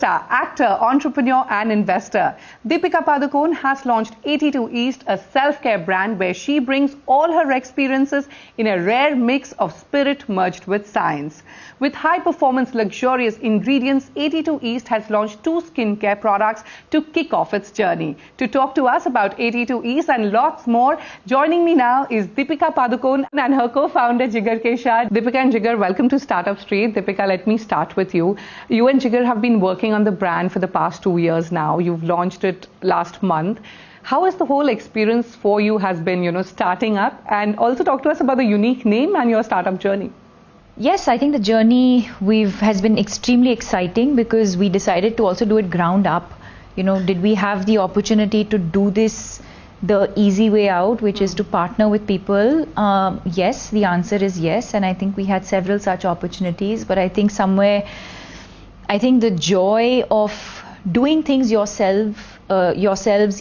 Star, actor, entrepreneur and investor, Deepika Padukone has launched 82 East, a self-care brand where she brings all her experiences in a rare mix of spirit merged with science. With high-performance luxurious ingredients, 82 East has launched 2 skincare products to kick off its journey. To talk to us about 82 East and lots more, joining me now is Deepika Padukone and her co-founder Jigar Shah. Deepika and Jigar, welcome to Startup Street. Deepika, let me start with you. You and Jigar have been working on the brand for the past 2 years now. You've launched it last month. How has the whole experience for you has been, starting up? And also talk to us about the unique name and your startup journey. Yes, I think the journey has been extremely exciting because we decided to also do it ground up. Did we have the opportunity to do this the easy way out, which is to partner with people? Yes, the answer is yes. And I think we had several such opportunities. But I think the joy of doing things yourselves,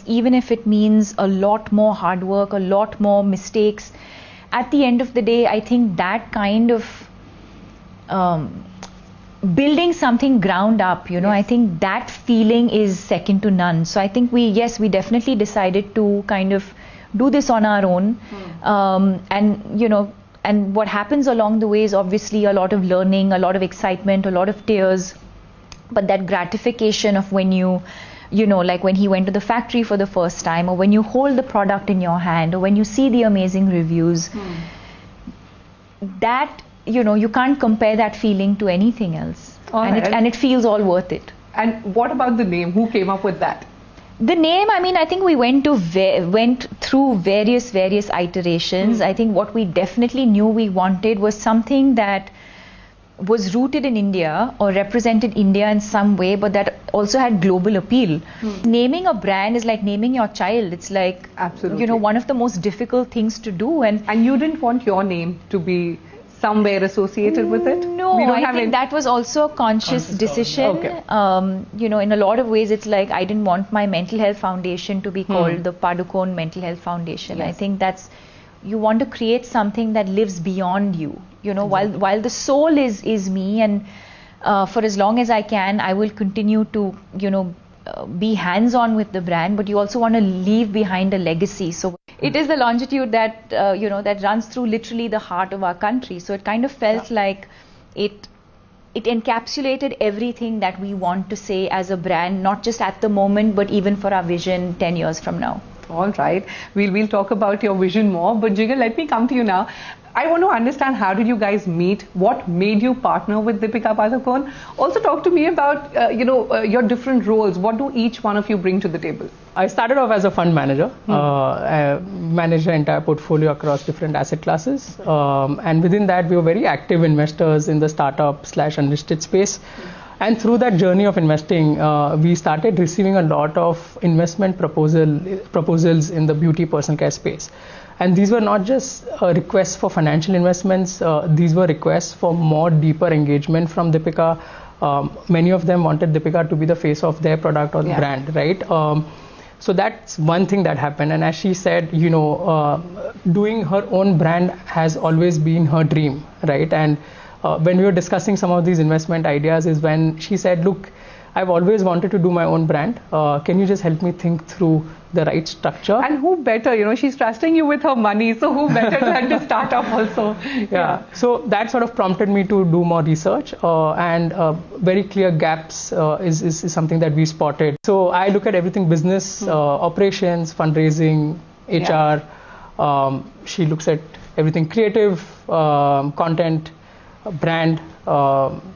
even if it means a lot more hard work, a lot more mistakes, at the end of the day, I think that kind of building something ground up, yes. I think that feeling is second to none. So I think we definitely decided to kind of do this on our own. And what happens along the way is obviously a lot of learning, a lot of excitement, a lot of tears. But that gratification of when like when he went to the factory for the first time, or when you hold the product in your hand, or when you see the amazing reviews, that, you can't compare that feeling to anything else. And it feels all worth it. And what about the name? Who came up with that? The name, I think we went through various iterations. I think what we definitely knew we wanted was something that was rooted in India or represented India in some way, but that also had global appeal. Naming a brand is like naming your child. It's like, absolutely, one of the most difficult ththings to do. And you didn't want your name to be somewhere associated with it? No, I think that was also a conscious decision. Okay. In a lot of ways, it's like I didn't want my mental health foundation to be called the Padukone Mental Health Foundation. Yes. I think you want to create something that lives beyond you. Exactly. While the soul is me, and for as long as I can, I will continue to, be hands-on with the brand, but you also want to leave behind a legacy. So it is the longitude that, that runs through literally the heart of our country. So it kind of felt like it encapsulated everything that we want to say as a brand, not just at the moment, but even for our vision 10 years from now. All right. We'll talk about your vision more. But Jigar, let me come to you now. I want to understand, how did you guys meet? What made you partner with Deepika Padukone? Also talk to me about, your different roles. What do each one of you bring to the table? I started off as a fund manager. I managed the entire portfolio across different asset classes. And within that, we were very active investors in the startup/unlisted space. And through that journey of investing, we started receiving a lot of investment proposals in the beauty personal care space. And these were not just requests for financial investments, these were requests for more deeper engagement from Deepika. Many of them wanted Deepika to be the face of their product or the brand, right? So that's one thing that happened. And as she said, doing her own brand has always been her dream, right? And when we were discussing some of these investment ideas is when she said, look, I've always wanted to do my own brand. Can you just help me think through the right structure? And who better, she's trusting you with her money, so who better than to start up also? Yeah. So that sort of prompted me to do more research, and very clear gaps is something that we spotted. So I look at everything business, operations, fundraising, HR. She looks at everything creative, content, brand.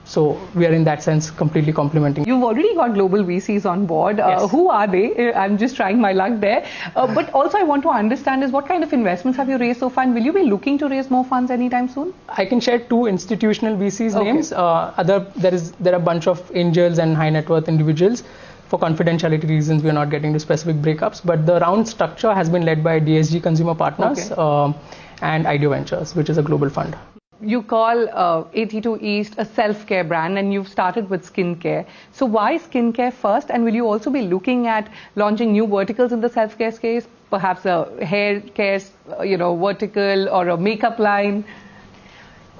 So we are in that sense completely complementing. You've already got global VCs on board. Yes. Who are they? I'm just trying my luck there. But also I want to understand is what kind of investments have you raised so far, and will you be looking to raise more funds anytime soon? I can share 2 institutional VCs names. There are a bunch of angels and high net worth individuals. For confidentiality reasons, we are not getting to specific breakups, but the round structure has been led by DSG Consumer Partners and Ideo Ventures, which is a global fund. You call 82 East a self-care brand, and you've started with skincare. So why skincare first? And will you also be looking at launching new verticals in the self-care space? Perhaps a hair care, vertical, or a makeup line?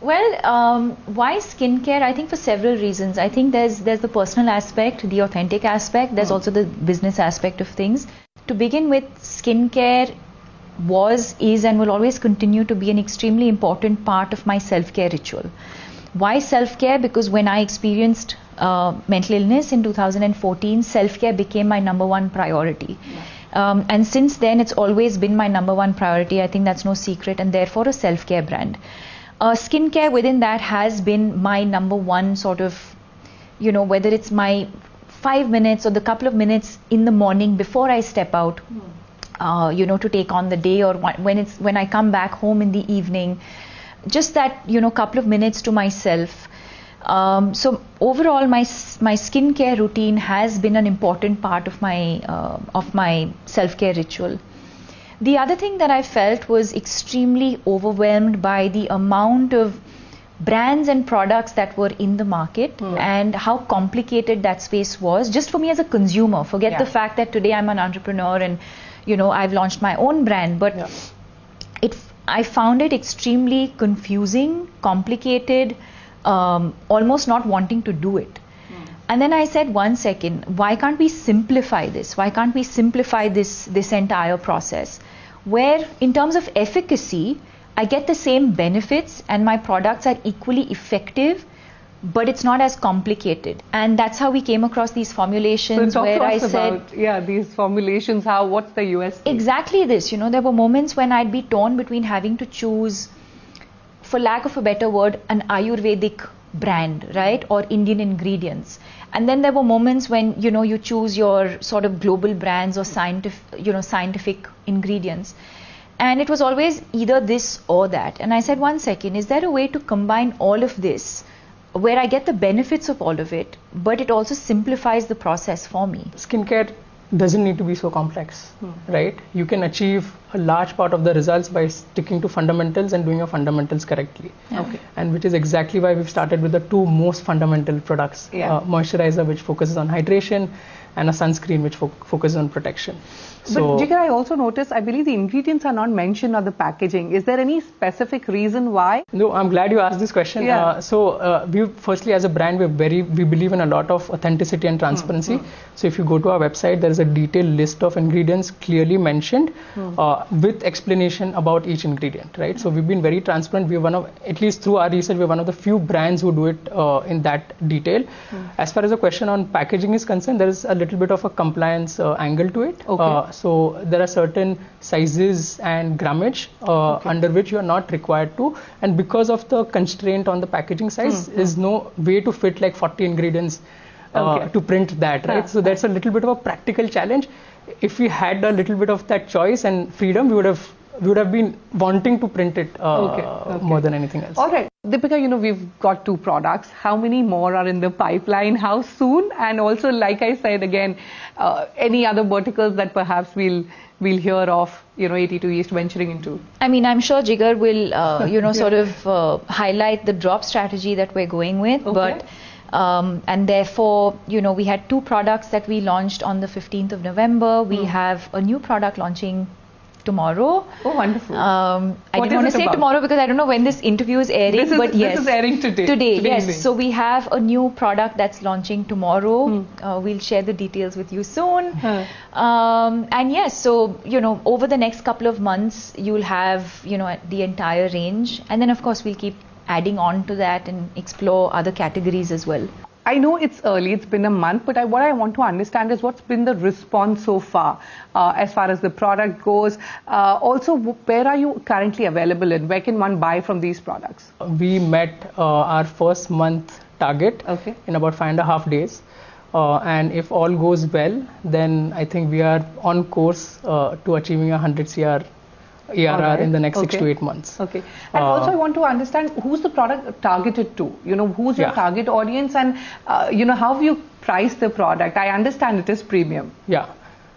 Well, why skincare? I think for several reasons. I think there's the personal aspect, the authentic aspect. There's also the business aspect of things. To begin with, skincare was, is, and will always continue to be an extremely important part of my self-care ritual. Why self-care? Because when I experienced mental illness in 2014, self-care became my #1 priority. And since then, it's always been my #1 priority. I think that's no secret, and therefore a self-care brand. Skincare within that has been my #1 sort of, whether it's my 5 minutes or the couple of minutes in the morning before I step out, to take on the day, or when I come back home in the evening, just that, couple of minutes to myself. So overall, my skincare routine has been an important part of my self-care ritual. The other thing that I felt was extremely overwhelmed by the amount of brands and products that were in the market and how complicated that space was just for me as a consumer. Forget the fact that today I'm an entrepreneur and I've launched my own brand, but I found it extremely confusing, complicated, almost not wanting to do it. And then I said, 1 second, why can't we simplify this? Why can't we simplify this entire process? Where in terms of efficacy, I get the same benefits and my products are equally effective, but it's not as complicated. And that's how we came across these formulations, so where I said, about, these formulations, what's the USP? Exactly this, there were moments when I'd be torn between having to choose, for lack of a better word, an Ayurvedic brand, right, or Indian ingredients. And then there were moments when, you choose your sort of global brands or scientific ingredients. And it was always either this or that. And I said, 1 second, is there a way to combine all of this where I get the benefits of all of it, but it also simplifies the process for me? Skincare doesn't need to be so complex, right? You can achieve a large part of the results by sticking to fundamentals and doing your fundamentals correctly. Okay. And which is exactly why we've started with the 2 most fundamental products, moisturizer, which focuses on hydration, and a sunscreen, which focuses on protection. But Jigar, I also noticed, I believe the ingredients are not mentioned on the packaging. Is there any specific reason why? No, I'm glad you asked this question. We firstly, as a brand, we believe in a lot of authenticity and transparency. So if you go to our website, there is a detailed list of ingredients clearly mentioned with explanation about each ingredient, right? So we've been very transparent. We're one of, at least through our research, we're one of the few brands who do it in that detail. As far as the question on packaging is concerned, there is a little bit of a compliance angle to it. So there are certain sizes and grammage under which you are not required to, and because of the constraint on the packaging size, is no way to fit like 40 ingredients to print that, right? So that's a little bit of a practical challenge. If we had a little bit of that choice and freedom, we would have been wanting to print it more than anything else. All right, Deepika, we've got 2 products. How many more are in the pipeline? How soon? And also, like I said again, any other verticals that perhaps we'll hear of, 82 East venturing into? I mean, I'm sure Jigar will, sort of highlight the drop strategy that we're going with, but. And therefore, we had 2 products that we launched on the 15th of November. We have a new product launching tomorrow. Oh, wonderful. I didn't want to say tomorrow because I don't know when this interview is airing, but yes. This is airing today. Today, yes. Evening. So we have a new product that's launching tomorrow. We'll share the details with you soon. And yes, so, over the next couple of months, you'll have, the entire range. And then, of course, we'll keep adding on to that and explore other categories as well. I know it's early, it's been a month, but what I want to understand is what's been the response so far as the product goes. Also, where are you currently available in? Where can one buy from these products? We met our first month target in about 5.5 days. And if all goes well, then I think we are on course to achieving 100 CR ARR in the next 6 to 8 months. And also I want to understand who's the product targeted to, who's your target audience, and how have you priced the product? I understand it is premium.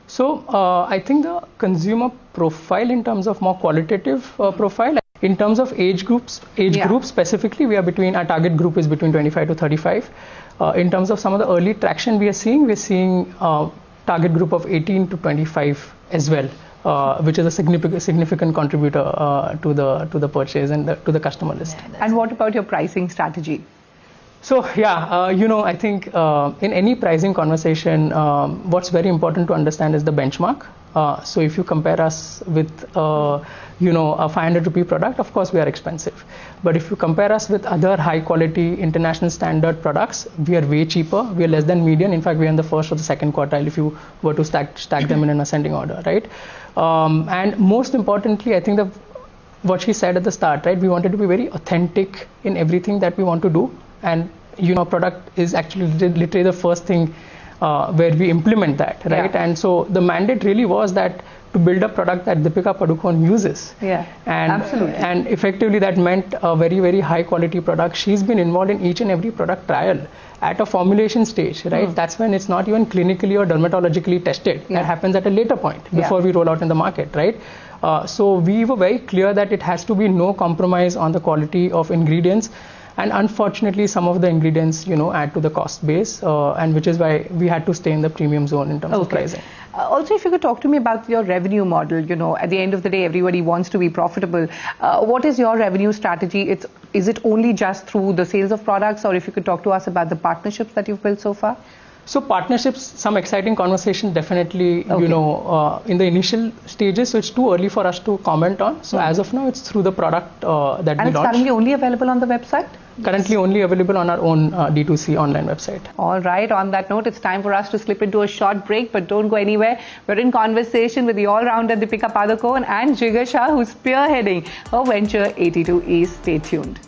So I think the consumer profile in terms of more qualitative profile, in terms of age groups specifically, our target group is between 25 to 35. In terms of some of the early traction we're seeing target group of 18 to 25 as well. which is a significant contributor to the purchase and to the customer list. And what about your pricing strategy? So I think in any pricing conversation, what's very important to understand is the benchmark. So if you compare us with a 500 rupee product, of course we are expensive. But if you compare us with other high quality international standard products, we are way cheaper. We are less than median. In fact, we are in the first or the second quartile if you were to stack them in an ascending order, right? And most importantly, I think what she said at the start, right? We wanted to be very authentic in everything that we want to do. And product is actually literally the first thing where we implement that, right? Yeah. And so the mandate really was that to build a product that Deepika Padukone uses. Yeah, and absolutely. And effectively that meant a very, very high quality product. She's been involved in each and every product trial at a formulation stage, right? That's when it's not even clinically or dermatologically tested. Yeah. That happens at a later point before we roll out in the market, right? So we were very clear that it has to be no compromise on the quality of ingredients. And unfortunately, some of the ingredients, add to the cost base, and which is why we had to stay in the premium zone in terms of pricing. Also, if you could talk to me about your revenue model, at the end of the day, everybody wants to be profitable. What is your revenue strategy? Is it only just through the sales of products, or if you could talk to us about the partnerships that you've built so far? So partnerships, some exciting conversation definitely, in the initial stages. So it's too early for us to comment on. So as of now, it's through the product that we launched. And it's currently only available on the website? Currently only available on our own D2C online website. All right. On that note, it's time for us to slip into a short break, but don't go anywhere. We're in conversation with the all-rounder Deepika Padukone and Jigar Shah, who's spearheading her venture 82 East. Stay tuned.